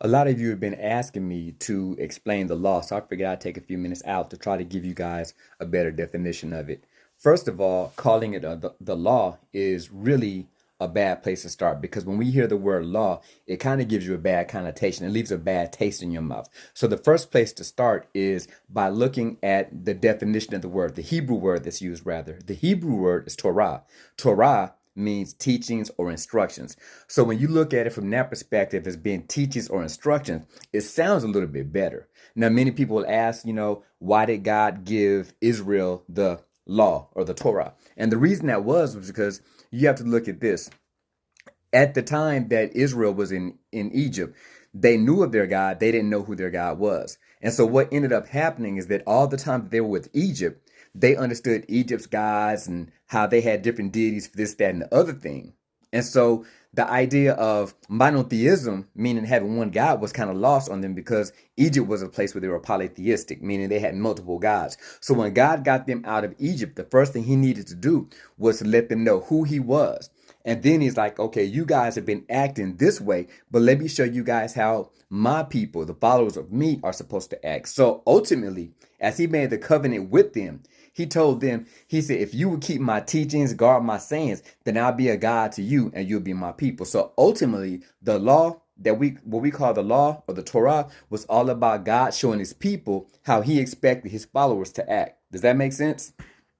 A lot of you have been asking me to explain the law, so I figured I'd take a few minutes out to try to give you guys a better definition of it. First of all, calling it the law is really a bad place to start because when we hear the word law, it kind of gives you a bad connotation. It leaves a bad taste in your mouth. So the first place to start is by looking at the definition of the word, the Hebrew word that's used rather. The Hebrew word is Torah. Torah means teachings or instructions. So when you look at it from that perspective as being teachings or instructions, it sounds a little bit better. Now, many people will ask, why did God give Israel the law or the Torah? And the reason that was because you have to look at this. At the time that Israel was in Egypt, they knew of their God. They didn't know who their God was. And so what ended up happening is that all the time that they were with Egypt, they understood Egypt's gods and how they had different deities for this, that, and the other thing. And so the idea of monotheism, meaning having one God, was kind of lost on them because Egypt was a place where they were polytheistic, meaning they had multiple gods. So when God got them out of Egypt, the first thing he needed to do was to let them know who he was. And then he's like, okay, you guys have been acting this way, but let me show you guys how my people, the followers of me, are supposed to act. So ultimately, as he made the covenant with them, he told them, he said, if you would keep my teachings, guard my sayings, then I'll be a God to you and you'll be my people. So ultimately, the law what we call the law or the Torah was all about God showing his people how he expected his followers to act. Does that make sense?